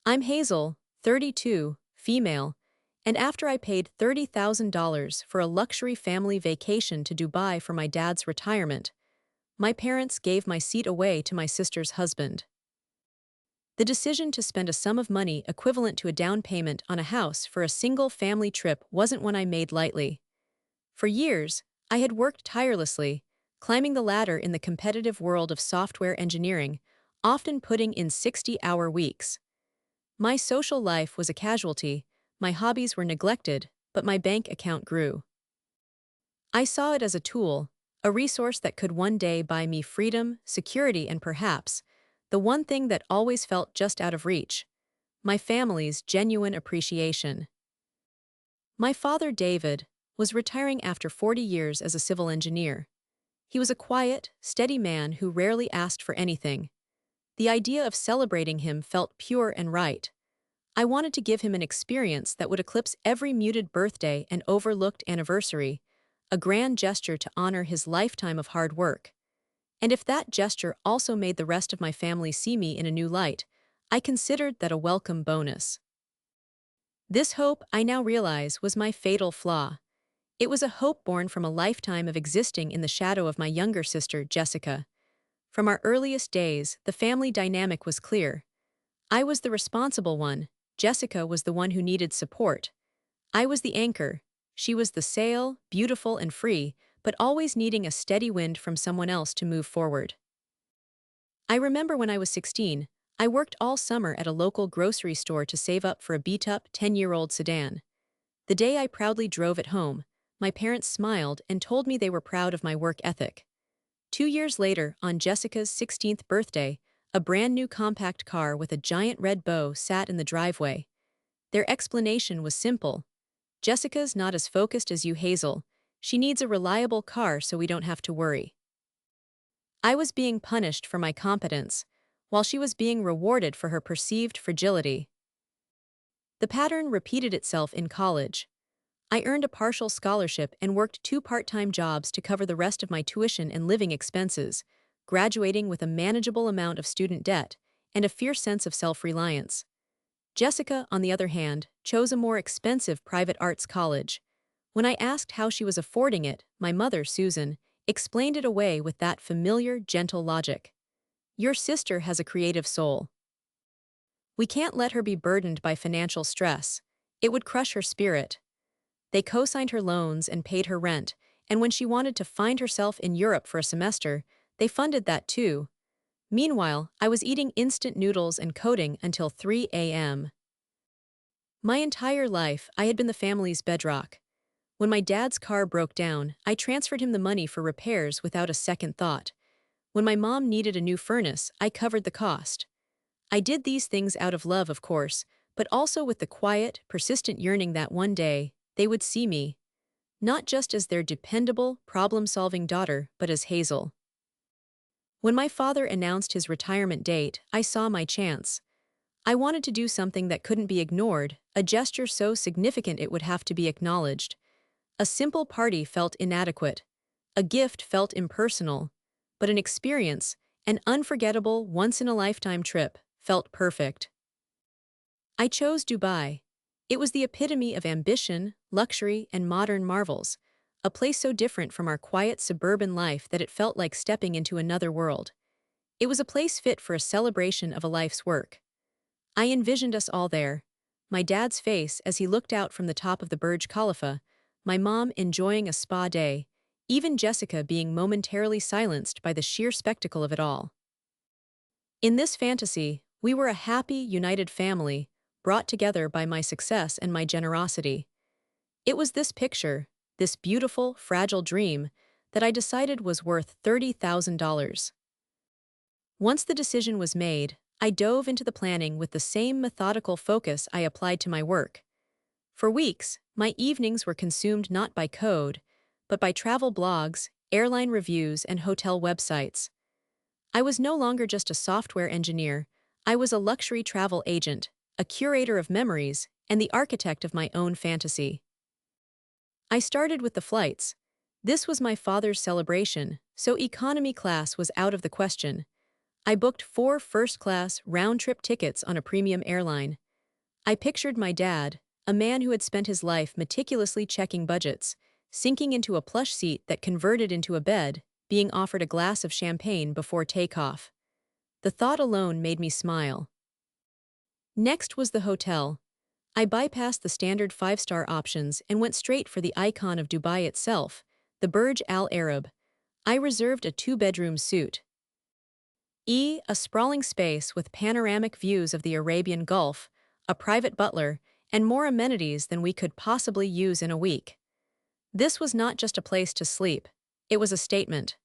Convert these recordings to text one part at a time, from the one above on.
I'm Hazel, 32, female, and after I paid $30,000 for a luxury family vacation to Dubai for my dad's retirement, my parents gave my seat away to my sister's husband. The decision to spend a sum of money equivalent to a down payment on a house for a single family trip wasn't one I made lightly. For years, I had worked tirelessly, climbing the ladder in the competitive world of software engineering, often putting in 60-hour weeks. My social life was a casualty, my hobbies were neglected, but my bank account grew. I saw it as a tool, a resource that could one day buy me freedom, security, and perhaps, the one thing that always felt just out of reach, my family's genuine appreciation. My father, David, was retiring after 40 years as a civil engineer. He was a quiet, steady man who rarely asked for anything. The idea of celebrating him felt pure and right. I wanted to give him an experience that would eclipse every muted birthday and overlooked anniversary, a grand gesture to honor his lifetime of hard work. And if that gesture also made the rest of my family see me in a new light, I considered that a welcome bonus. This hope, I now realize, was my fatal flaw. It was a hope born from a lifetime of existing in the shadow of my younger sister, Jessica. From our earliest days, the family dynamic was clear. I was the responsible one, Jessica was the one who needed support. I was the anchor, she was the sail, beautiful and free, but always needing a steady wind from someone else to move forward. I remember when I was 16, I worked all summer at a local grocery store to save up for a beat-up 10-year-old sedan. The day I proudly drove it home, my parents smiled and told me they were proud of my work ethic. 2 years later, on Jessica's 16th birthday, a brand new compact car with a giant red bow sat in the driveway. Their explanation was simple. Jessica's not as focused as you, Hazel. She needs a reliable car so we don't have to worry. I was being punished for my competence, while she was being rewarded for her perceived fragility. The pattern repeated itself in college. I earned a partial scholarship and worked 2 part-time jobs to cover the rest of my tuition and living expenses, graduating with a manageable amount of student debt and a fierce sense of self-reliance. Jessica, on the other hand, chose a more expensive private arts college. When I asked how she was affording it, my mother, Susan, explained it away with that familiar, gentle logic. Your sister has a creative soul. We can't let her be burdened by financial stress. It would crush her spirit. They co-signed her loans and paid her rent, and when she wanted to find herself in Europe for a semester, they funded that too. Meanwhile, I was eating instant noodles and coding until 3 a.m. My entire life, I had been the family's bedrock. When my dad's car broke down, I transferred him the money for repairs without a second thought. When my mom needed a new furnace, I covered the cost. I did these things out of love, of course, but also with the quiet, persistent yearning that one day, they would see me, not just as their dependable, problem-solving daughter, but as Hazel. When my father announced his retirement date, I saw my chance. I wanted to do something that couldn't be ignored, a gesture so significant it would have to be acknowledged. A simple party felt inadequate. A gift felt impersonal. But an experience, an unforgettable, once-in-a-lifetime trip, felt perfect. I chose Dubai. It was the epitome of ambition, luxury, and modern marvels, a place so different from our quiet suburban life that it felt like stepping into another world. It was a place fit for a celebration of a life's work. I envisioned us all there, my dad's face as he looked out from the top of the Burj Khalifa, my mom enjoying a spa day, even Jessica being momentarily silenced by the sheer spectacle of it all. In this fantasy, we were a happy, united family, brought together by my success and my generosity. It was this picture, this beautiful, fragile dream, that I decided was worth $30,000. Once the decision was made, I dove into the planning with the same methodical focus I applied to my work. For weeks, my evenings were consumed not by code, but by travel blogs, airline reviews, and hotel websites. I was no longer just a software engineer, I was a luxury travel agent, a curator of memories, and the architect of my own fantasy. I started with the flights. This was my father's celebration, so economy class was out of the question. I booked 4 first-class round-trip tickets on a premium airline. I pictured my dad, a man who had spent his life meticulously checking budgets, sinking into a plush seat that converted into a bed, being offered a glass of champagne before takeoff. The thought alone made me smile. Next was the hotel. I bypassed the standard 5-star options and went straight for the icon of Dubai itself, the Burj Al Arab. I reserved a 2-bedroom suite. A sprawling space with panoramic views of the Arabian Gulf, a private butler, and more amenities than we could possibly use in a week. This was not just a place to sleep, it was a statement.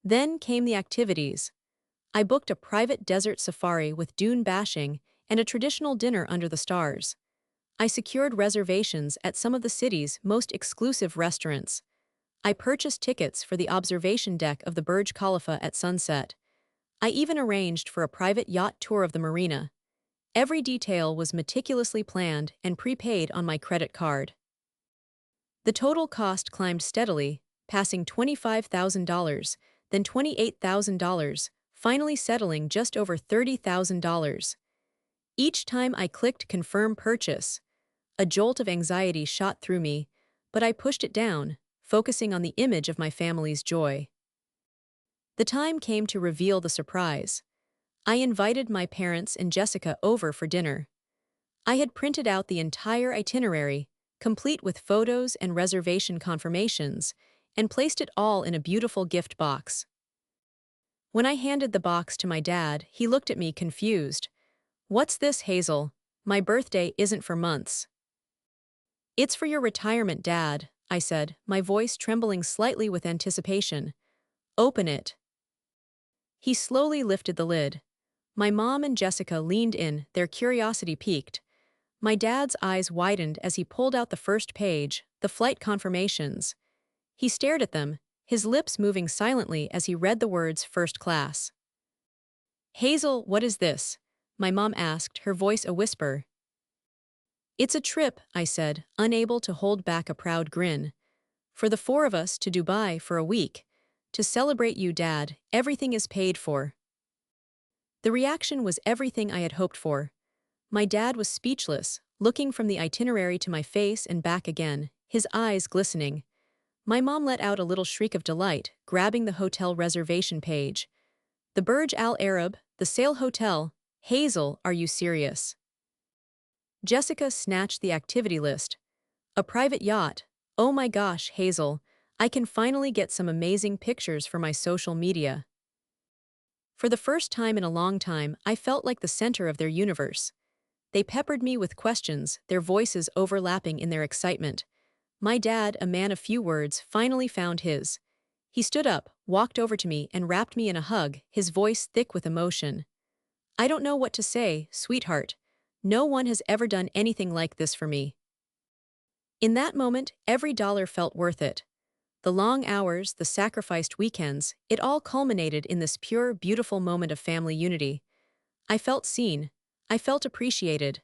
Then came the activities. I booked a private desert safari with dune bashing and a traditional dinner under the stars. I secured reservations at some of the city's most exclusive restaurants. I purchased tickets for the observation deck of the Burj Khalifa at sunset. I even arranged for a private yacht tour of the marina. Every detail was meticulously planned and prepaid on my credit card. The total cost climbed steadily, passing $25,000, then $28,000, finally settling just over $30,000. Each time I clicked Confirm Purchase, a jolt of anxiety shot through me, but I pushed it down, focusing on the image of my family's joy. The time came to reveal the surprise. I invited my parents and Jessica over for dinner. I had printed out the entire itinerary, complete with photos and reservation confirmations, and placed it all in a beautiful gift box. When I handed the box to my dad, he looked at me confused. "What's this, Hazel? My birthday isn't for months." "It's for your retirement, Dad," I said, my voice trembling slightly with anticipation. "Open it." He slowly lifted the lid. My mom and Jessica leaned in, their curiosity piqued. My dad's eyes widened as he pulled out the first page, the flight confirmations. He stared at them, his lips moving silently as he read the words first class. "Hazel, what is this?" my mom asked, her voice a whisper. "It's a trip," I said, unable to hold back a proud grin. "For the 4 of us to Dubai for a week. To celebrate you, Dad, everything is paid for." The reaction was everything I had hoped for. My dad was speechless, looking from the itinerary to my face and back again, his eyes glistening. My mom let out a little shriek of delight, grabbing the hotel reservation page. "The Burj Al Arab, the Sail Hotel. Hazel, are you serious?" Jessica snatched the activity list. "A private yacht. Oh my gosh, Hazel, I can finally get some amazing pictures for my social media." For the first time in a long time, I felt like the center of their universe. They peppered me with questions, their voices overlapping in their excitement. My dad, a man of few words, finally found his. He stood up, walked over to me, and wrapped me in a hug, his voice thick with emotion. "I don't know what to say, sweetheart. No one has ever done anything like this for me." In that moment, every dollar felt worth it. The long hours, the sacrificed weekends, it all culminated in this pure, beautiful moment of family unity. I felt seen. I felt appreciated.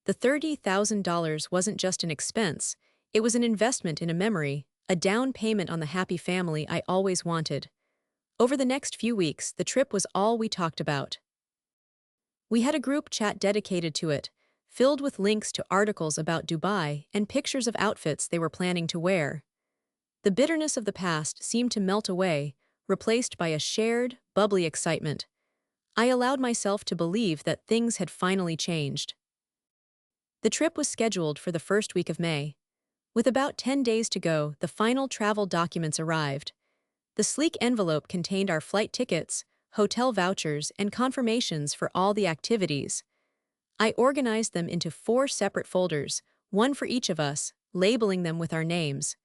The $30,000 wasn't just an expense, it was an investment in a memory, a down payment on the happy family I always wanted. Over the next few weeks, the trip was all we talked about. We had a group chat dedicated to it, filled with links to articles about Dubai and pictures of outfits they were planning to wear. The bitterness of the past seemed to melt away, replaced by a shared, bubbly excitement. I allowed myself to believe that things had finally changed. The trip was scheduled for the first week of May. With about 10 days to go, the final travel documents arrived. The sleek envelope contained our flight tickets, hotel vouchers, and confirmations for all the activities. I organized them into 4 separate folders, one for each of us, labeling them with our names.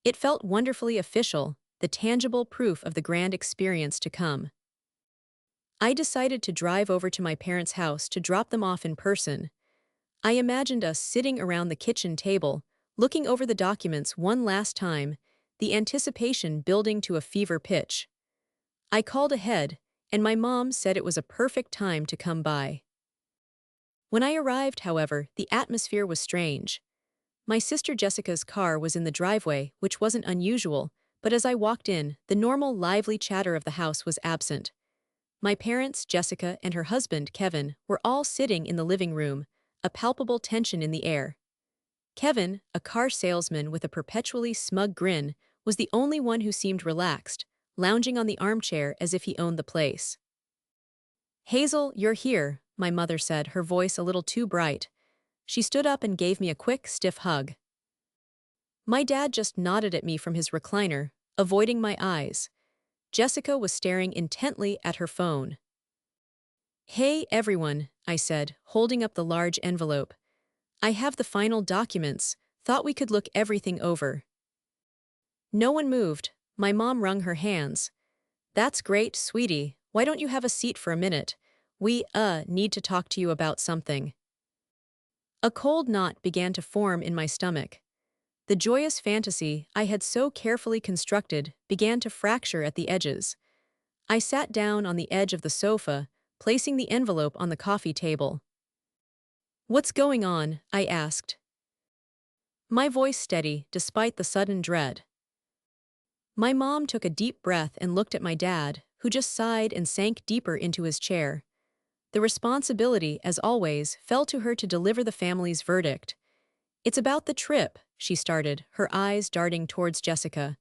It felt wonderfully official, the tangible proof of the grand experience to come. I decided to drive over to my parents' house to drop them off in person. I imagined us sitting around the kitchen table, looking over the documents one last time, the anticipation building to a fever pitch. I called ahead, and my mom said it was a perfect time to come by. When I arrived, however, the atmosphere was strange. My sister Jessica's car was in the driveway, which wasn't unusual, but as I walked in, the normal lively chatter of the house was absent. My parents, Jessica, and her husband, Kevin, were all sitting in the living room, a palpable tension in the air. Kevin, a car salesman with a perpetually smug grin, was the only one who seemed relaxed, lounging on the armchair as if he owned the place. "Hazel, you're here," my mother said, her voice a little too bright. She stood up and gave me a quick, stiff hug. My dad just nodded at me from his recliner, avoiding my eyes. Jessica was staring intently at her phone. "Hey, everyone," I said, holding up the large envelope. "I have the final documents. Thought we could look everything over." No one moved. My mom wrung her hands. "That's great, sweetie. Why don't you have a seat for a minute? We, need to talk to you about something." A cold knot began to form in my stomach. The joyous fantasy I had so carefully constructed began to fracture at the edges. I sat down on the edge of the sofa, placing the envelope on the coffee table. "What's going on?" I asked. My voice steady despite the sudden dread. My mom took a deep breath and looked at my dad, who just sighed and sank deeper into his chair. The responsibility, as always, fell to her to deliver the family's verdict. "It's about the trip," she started, her eyes darting towards Jessica.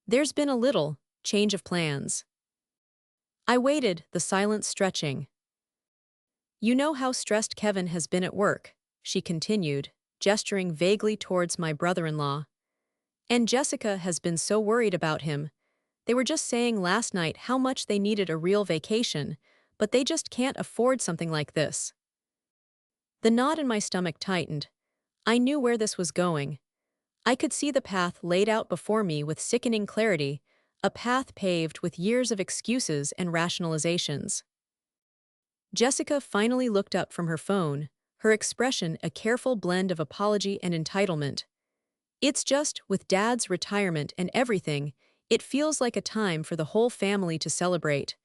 "There's been a little change of plans." I waited, the silence stretching. "You know how stressed Kevin has been at work," she continued, gesturing vaguely towards my brother-in-law. "And Jessica has been so worried about him. They were just saying last night how much they needed a real vacation, but they just can't afford something like this." The knot in my stomach tightened. I knew where this was going. I could see the path laid out before me with sickening clarity, a path paved with years of excuses and rationalizations. Jessica finally looked up from her phone, her expression a careful blend of apology and entitlement. "It's just, with Dad's retirement and everything, it feels like a time for the whole family to celebrate.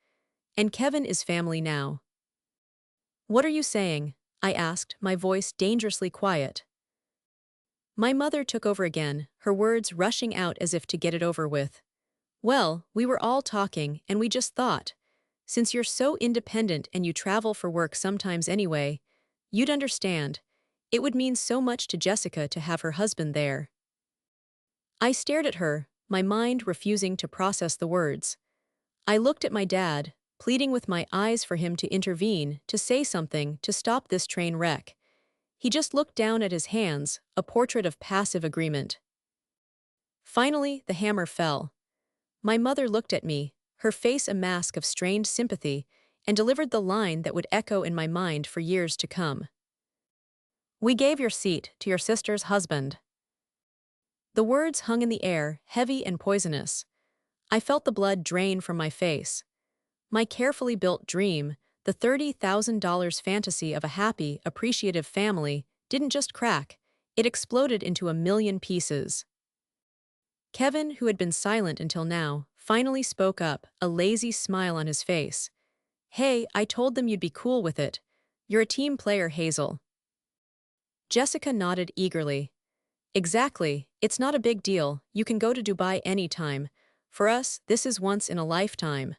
And Kevin is family now." "What are you saying?" I asked, my voice dangerously quiet. My mother took over again, her words rushing out as if to get it over with. "Well, we were all talking, and we just thought, since you're so independent and you travel for work sometimes anyway, you'd understand. It would mean so much to Jessica to have her husband there." I stared at her, my mind refusing to process the words. I looked at my dad, pleading with my eyes for him to intervene, to say something, to stop this train wreck. He just looked down at his hands, a portrait of passive agreement. Finally, the hammer fell. My mother looked at me, her face a mask of strained sympathy, and delivered the line that would echo in my mind for years to come. "We gave your seat to your sister's husband." The words hung in the air, heavy and poisonous. I felt the blood drain from my face. My carefully built dream, the $30,000 fantasy of a happy, appreciative family, didn't just crack, it exploded into a million pieces. Kevin, who had been silent until now, finally spoke up, a lazy smile on his face. "Hey, I told them you'd be cool with it. You're a team player, Hazel." Jessica nodded eagerly. "Exactly, it's not a big deal, you can go to Dubai anytime. For us, this is once in a lifetime."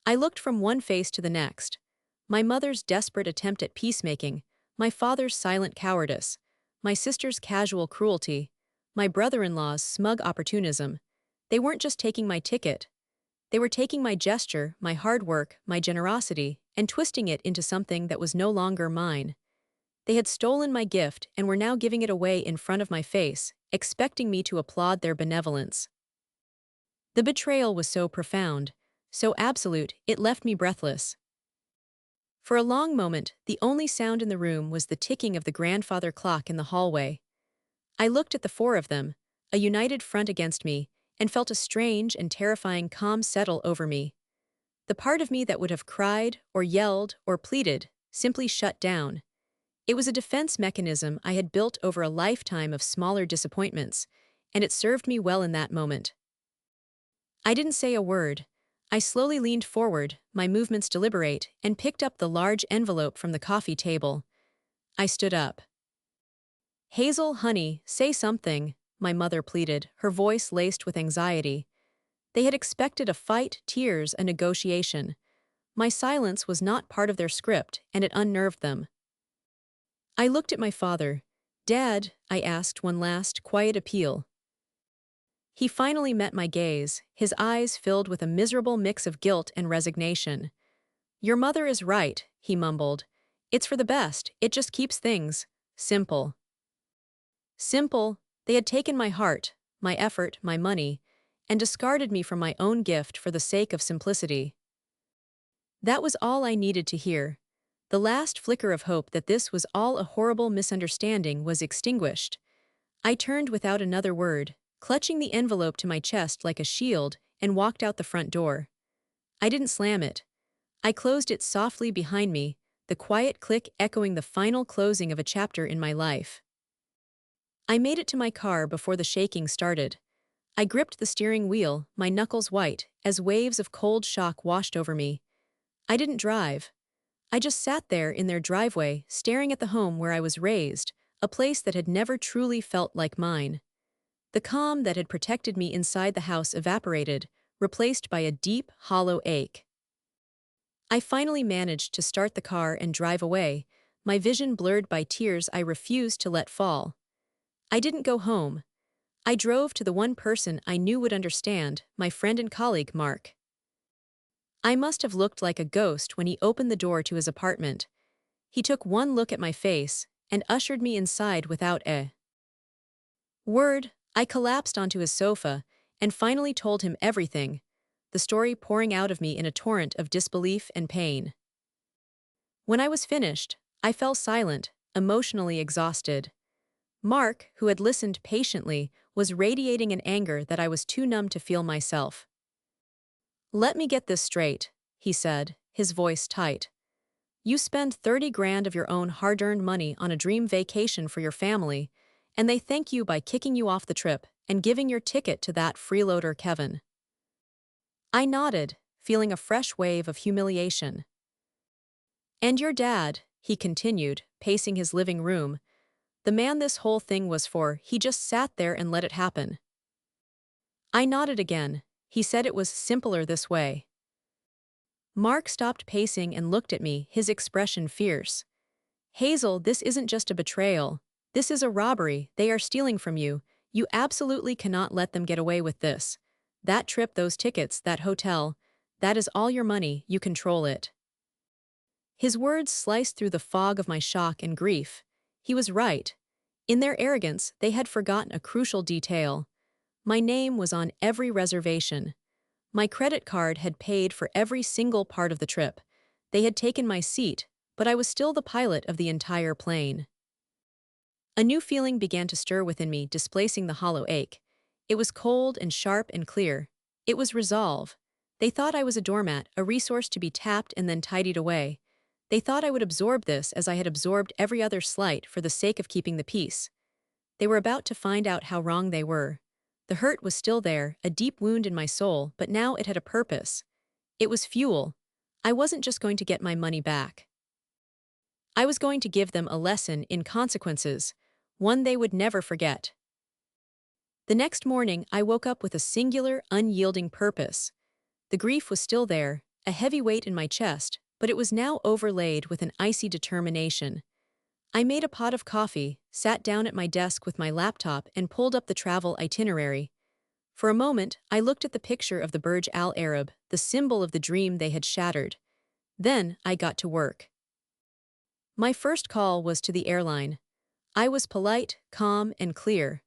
I looked from one face to the next. My mother's desperate attempt at peacemaking, my father's silent cowardice, my sister's casual cruelty, my brother-in-law's smug opportunism. They weren't just taking my ticket. They were taking my gesture, my hard work, my generosity, and twisting it into something that was no longer mine. They had stolen my gift and were now giving it away in front of my face, expecting me to applaud their benevolence. The betrayal was so profound, so absolute, it left me breathless. For a long moment, the only sound in the room was the ticking of the grandfather clock in the hallway. I looked at the four of them, a united front against me, and felt a strange and terrifying calm settle over me. The part of me that would have cried, or yelled, or pleaded, simply shut down. It was a defense mechanism I had built over a lifetime of smaller disappointments, and it served me well in that moment. I didn't say a word. I slowly leaned forward, my movements deliberate, and picked up the large envelope from the coffee table. I stood up. "Hazel, honey, say something," my mother pleaded, her voice laced with anxiety. They had expected a fight, tears, a negotiation. My silence was not part of their script, and it unnerved them. I looked at my father. "Dad," I asked one last, quiet appeal. He finally met my gaze, his eyes filled with a miserable mix of guilt and resignation. "Your mother is right," he mumbled. "It's for the best, it just keeps things simple." Simple, they had taken my heart, my effort, my money, and discarded me from my own gift for the sake of simplicity. That was all I needed to hear. The last flicker of hope that this was all a horrible misunderstanding was extinguished. I turned without another word, clutching the envelope to my chest like a shield, and walked out the front door. I didn't slam it. I closed it softly behind me, the quiet click echoing the final closing of a chapter in my life. I made it to my car before the shaking started. I gripped the steering wheel, my knuckles white, as waves of cold shock washed over me. I didn't drive. I just sat there in their driveway, staring at the home where I was raised, a place that had never truly felt like mine. The calm that had protected me inside the house evaporated, replaced by a deep, hollow ache. I finally managed to start the car and drive away, my vision blurred by tears I refused to let fall. I didn't go home. I drove to the one person I knew would understand, my friend and colleague, Mark. I must have looked like a ghost when he opened the door to his apartment. He took one look at my face and ushered me inside without a word. I collapsed onto his sofa and finally told him everything, the story pouring out of me in a torrent of disbelief and pain. When I was finished, I fell silent, emotionally exhausted. Mark, who had listened patiently, was radiating an anger that I was too numb to feel myself. "Let me get this straight," he said, his voice tight. "You spend 30 grand of your own hard-earned money on a dream vacation for your family, and they thank you by kicking you off the trip and giving your ticket to that freeloader Kevin." I nodded, feeling a fresh wave of humiliation. "And your dad," he continued, pacing his living room, "the man this whole thing was for, he just sat there and let it happen." I nodded again. He said it was simpler this way. Mark stopped pacing and looked at me, his expression fierce. "Hazel, this isn't just a betrayal. This is a robbery. They are stealing from you. You absolutely cannot let them get away with this. That trip, those tickets, that hotel, that is all your money, you control it." His words sliced through the fog of my shock and grief. He was right. In their arrogance, they had forgotten a crucial detail. My name was on every reservation. My credit card had paid for every single part of the trip. They had taken my seat, but I was still the pilot of the entire plane. A new feeling began to stir within me, displacing the hollow ache. It was cold and sharp and clear. It was resolve. They thought I was a doormat, a resource to be tapped and then tidied away. They thought I would absorb this as I had absorbed every other slight for the sake of keeping the peace. They were about to find out how wrong they were. The hurt was still there, a deep wound in my soul, but now it had a purpose. It was fuel. I wasn't just going to get my money back. I was going to give them a lesson in consequences, one they would never forget. The next morning, I woke up with a singular, unyielding purpose. The grief was still there, a heavy weight in my chest, but it was now overlaid with an icy determination. I made a pot of coffee, sat down at my desk with my laptop, and pulled up the travel itinerary. For a moment, I looked at the picture of the Burj Al Arab, the symbol of the dream they had shattered. Then, I got to work. My first call was to the airline. I was polite, calm, and clear.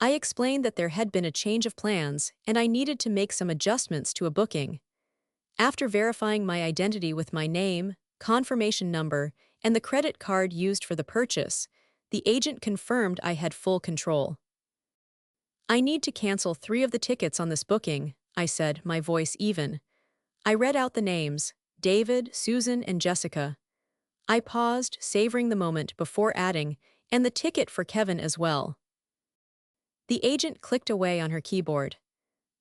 I explained that there had been a change of plans, and I needed to make some adjustments to a booking. After verifying my identity with my name, confirmation number, and the credit card used for the purchase, the agent confirmed I had full control. "I need to cancel 3 of the tickets on this booking," I said, my voice even. I read out the names: David, Susan, and Jessica. I paused, savoring the moment before adding, "and the ticket for Kevin as well." The agent clicked away on her keyboard.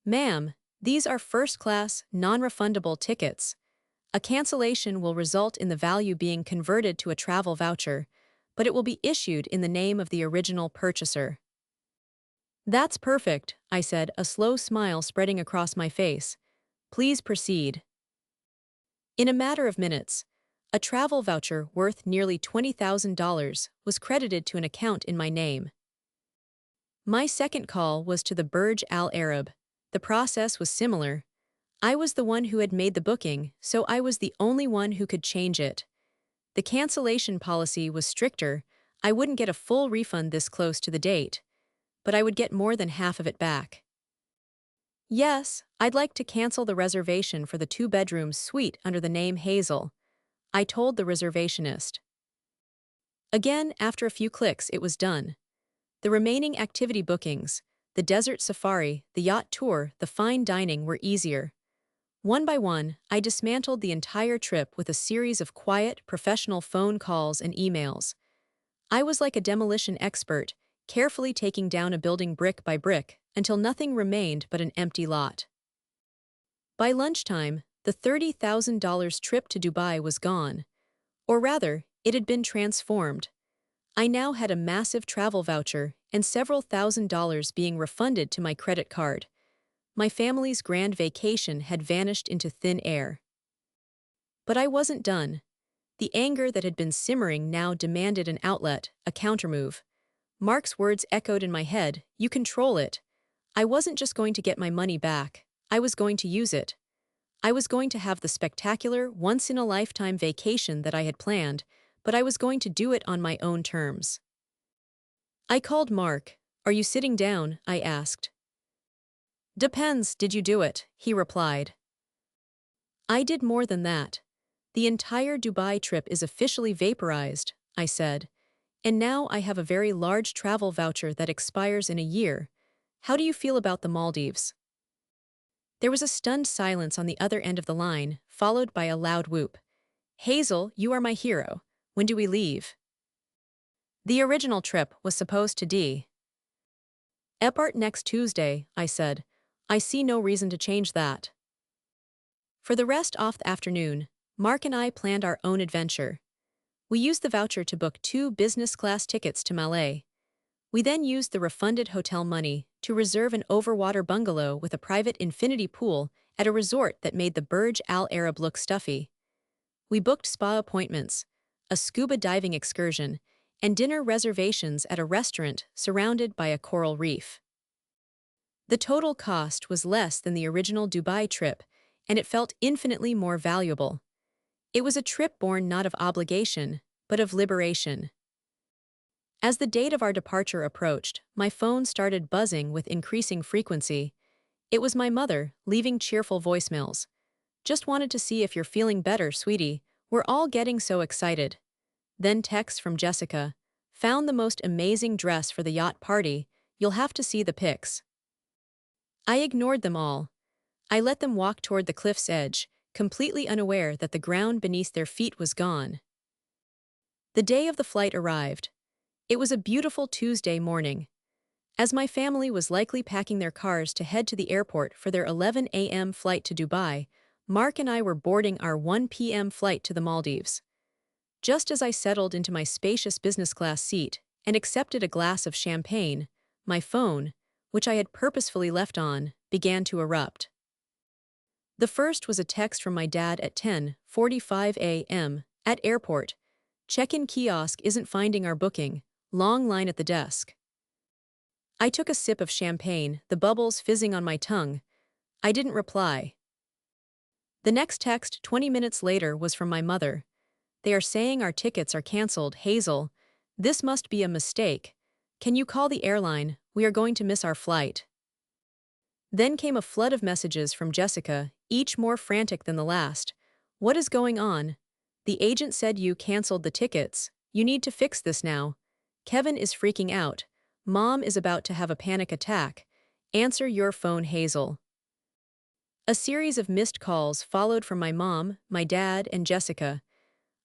"Ma'am, these are first-class, non-refundable tickets. A cancellation will result in the value being converted to a travel voucher, but it will be issued in the name of the original purchaser." "That's perfect," I said, a slow smile spreading across my face. "Please proceed." In a matter of minutes, a travel voucher worth nearly $20,000 was credited to an account in my name. My second call was to the Burj Al Arab. The process was similar. I was the one who had made the booking, so I was the only one who could change it. The cancellation policy was stricter. I wouldn't get a full refund this close to the date, but I would get more than half of it back. Yes, I'd like to cancel the reservation for the two-bedroom suite under the name Hazel, I told the reservationist. Again, after a few clicks, it was done. The remaining activity bookings, the desert safari, the yacht tour, the fine dining were easier. One by one, I dismantled the entire trip with a series of quiet, professional phone calls and emails. I was like a demolition expert, carefully taking down a building brick by brick until nothing remained but an empty lot. By lunchtime, the $30,000 trip to Dubai was gone. Or rather, it had been transformed. I now had a massive travel voucher and several $1,000s being refunded to my credit card. My family's grand vacation had vanished into thin air. But I wasn't done. The anger that had been simmering now demanded an outlet, a countermove. Mark's words echoed in my head, "You control it." I wasn't just going to get my money back, I was going to use it. I was going to have the spectacular, once-in-a-lifetime vacation that I had planned, but I was going to do it on my own terms. I called Mark. "Are you sitting down?" I asked. "Depends, did you do it?" he replied. "I did more than that. The entire Dubai trip is officially vaporized," I said. "And now I have a very large travel voucher that expires in a year. How do you feel about the Maldives?" There was a stunned silence on the other end of the line, followed by a loud whoop. "Hazel, you are my hero. When do we leave?" The original trip was supposed to depart next Tuesday, I said. "I see no reason to change that." For the rest of the afternoon, Mark and I planned our own adventure. We used the voucher to book 2 business-class tickets to Malé. We then used the refunded hotel money to reserve an overwater bungalow with a private infinity pool at a resort that made the Burj Al Arab look stuffy. We booked spa appointments, a scuba diving excursion, and dinner reservations at a restaurant surrounded by a coral reef. The total cost was less than the original Dubai trip, and it felt infinitely more valuable. It was a trip born not of obligation, but of liberation. As the date of our departure approached, my phone started buzzing with increasing frequency. It was my mother, leaving cheerful voicemails. "Just wanted to see if you're feeling better, sweetie. We're all getting so excited." Then texts from Jessica. "Found the most amazing dress for the yacht party. You'll have to see the pics." I ignored them all. I let them walk toward the cliff's edge, completely unaware that the ground beneath their feet was gone. The day of the flight arrived. It was a beautiful Tuesday morning. As my family was likely packing their cars to head to the airport for their 11 a.m. flight to Dubai, Mark and I were boarding our 1 p.m. flight to the Maldives. Just as I settled into my spacious business-class seat and accepted a glass of champagne, my phone, which I had purposefully left on, began to erupt. The first was a text from my dad at 10:45 a.m. at airport. "Check-in kiosk isn't finding our booking. Long line at the desk." I took a sip of champagne, the bubbles fizzing on my tongue. I didn't reply. The next text 20 minutes later was from my mother. "They are saying our tickets are canceled, Hazel. This must be a mistake. Can you call the airline? We are going to miss our flight." Then came a flood of messages from Jessica, each more frantic than the last. "What is going on? The agent said you canceled the tickets. You need to fix this now. Kevin is freaking out. Mom is about to have a panic attack. Answer your phone, Hazel." A series of missed calls followed from my mom, my dad, and Jessica.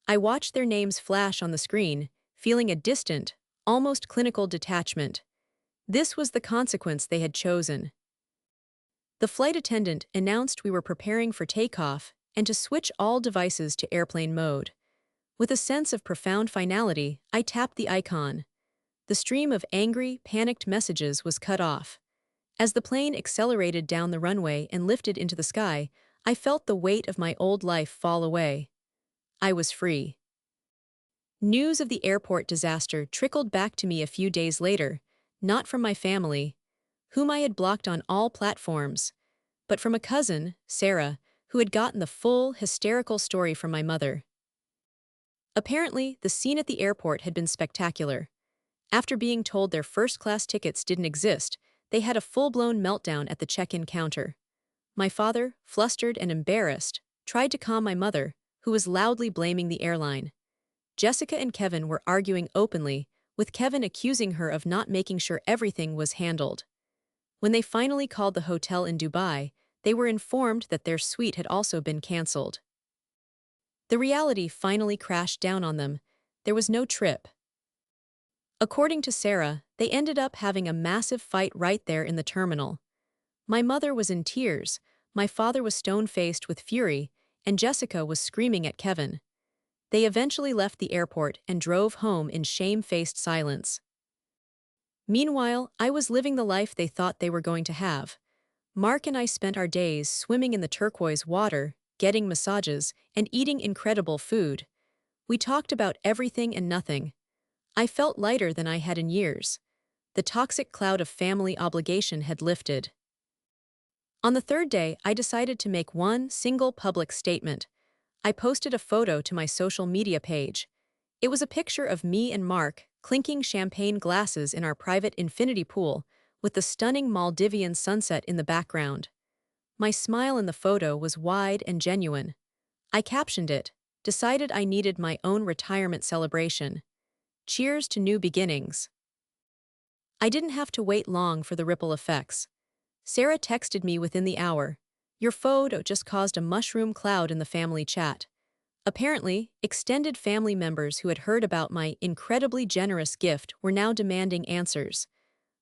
I watched their names flash on the screen, feeling a distant, almost clinical detachment. This was the consequence they had chosen. The flight attendant announced we were preparing for takeoff and to switch all devices to airplane mode. With a sense of profound finality, I tapped the icon. The stream of angry, panicked messages was cut off. As the plane accelerated down the runway and lifted into the sky, I felt the weight of my old life fall away. I was free. News of the airport disaster trickled back to me a few days later, not from my family, whom I had blocked on all platforms, but from a cousin, Sarah, who had gotten the full, hysterical story from my mother. Apparently, the scene at the airport had been spectacular. After being told their first-class tickets didn't exist, they had a full-blown meltdown at the check-in counter. My father, flustered and embarrassed, tried to calm my mother, who was loudly blaming the airline. Jessica and Kevin were arguing openly, with Kevin accusing her of not making sure everything was handled. When they finally called the hotel in Dubai, they were informed that their suite had also been cancelled. The reality finally crashed down on them. There was no trip. According to Sarah, they ended up having a massive fight right there in the terminal. My mother was in tears, my father was stone-faced with fury, and Jessica was screaming at Kevin. They eventually left the airport and drove home in shame-faced silence. Meanwhile, I was living the life they thought they were going to have. Mark and I spent our days swimming in the turquoise water, getting massages, and eating incredible food. We talked about everything and nothing. I felt lighter than I had in years. The toxic cloud of family obligation had lifted. On the third day, I decided to make one single public statement. I posted a photo to my social media page. It was a picture of me and Mark clinking champagne glasses in our private infinity pool, with the stunning Maldivian sunset in the background. My smile in the photo was wide and genuine. I captioned it, decided I needed my own retirement celebration. Cheers to new beginnings. I didn't have to wait long for the ripple effects. Sarah texted me within the hour. Your photo just caused a mushroom cloud in the family chat. Apparently, extended family members who had heard about my incredibly generous gift were now demanding answers.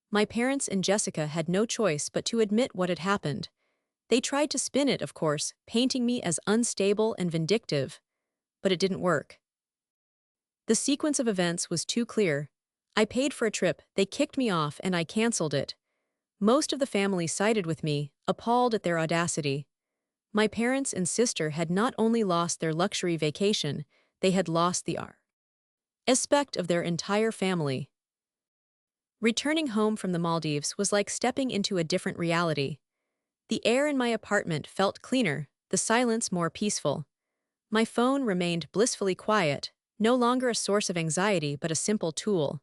My parents and Jessica had no choice but to admit what had happened. They tried to spin it, of course, painting me as unstable and vindictive. But it didn't work. The sequence of events was too clear. I paid for a trip, they kicked me off, and I canceled it. Most of the family sided with me, appalled at their audacity. My parents and sister had not only lost their luxury vacation, they had lost the aspect of their entire family. Returning home from the Maldives was like stepping into a different reality. The air in my apartment felt cleaner, the silence more peaceful. My phone remained blissfully quiet, no longer a source of anxiety but a simple tool.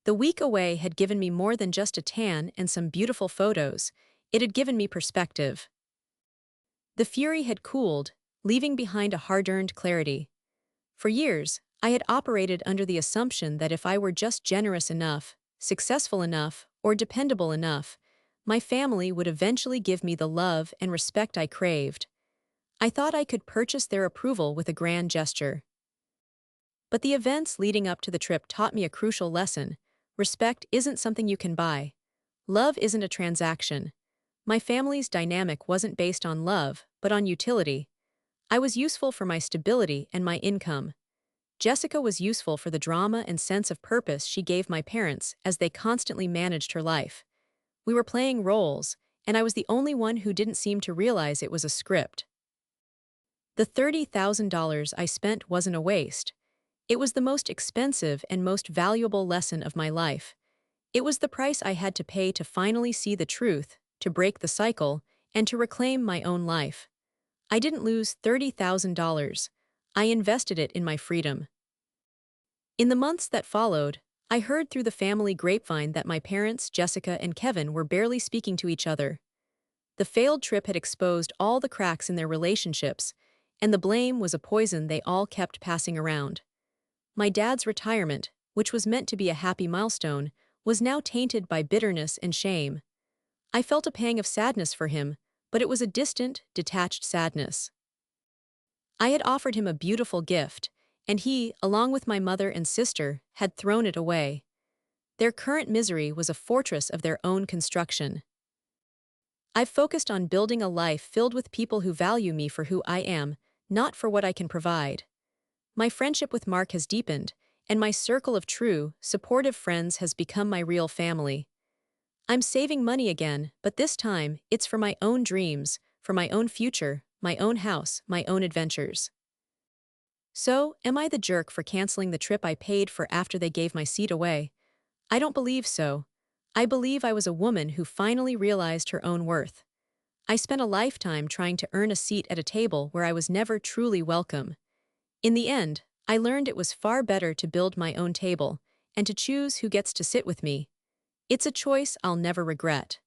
The week away had given me more than just a tan and some beautiful photos. It had given me perspective. The fury had cooled, leaving behind a hard-earned clarity. For years, I had operated under the assumption that if I were just generous enough, successful enough, or dependable enough, my family would eventually give me the love and respect I craved. I thought I could purchase their approval with a grand gesture. But the events leading up to the trip taught me a crucial lesson. Respect isn't something you can buy. Love isn't a transaction. My family's dynamic wasn't based on love, but on utility. I was useful for my stability and my income. Jessica was useful for the drama and sense of purpose she gave my parents as they constantly managed her life. We were playing roles, and I was the only one who didn't seem to realize it was a script. The $30,000 I spent wasn't a waste. It was the most expensive and most valuable lesson of my life. It was the price I had to pay to finally see the truth, to break the cycle, and to reclaim my own life. I didn't lose $30,000. I invested it in my freedom. In the months that followed, I heard through the family grapevine that my parents, Jessica and Kevin, were barely speaking to each other. The failed trip had exposed all the cracks in their relationships, and the blame was a poison they all kept passing around. My dad's retirement, which was meant to be a happy milestone, was now tainted by bitterness and shame. I felt a pang of sadness for him, but it was a distant, detached sadness. I had offered him a beautiful gift, and he, along with my mother and sister, had thrown it away. Their current misery was a fortress of their own construction. I've focused on building a life filled with people who value me for who I am, not for what I can provide. My friendship with Mark has deepened, and my circle of true, supportive friends has become my real family. I'm saving money again, but this time, it's for my own dreams, for my own future, my own house, my own adventures. So, am I the jerk for canceling the trip I paid for after they gave my seat away? I don't believe so. I believe I was a woman who finally realized her own worth. I spent a lifetime trying to earn a seat at a table where I was never truly welcome. In the end, I learned it was far better to build my own table and to choose who gets to sit with me. It's a choice I'll never regret.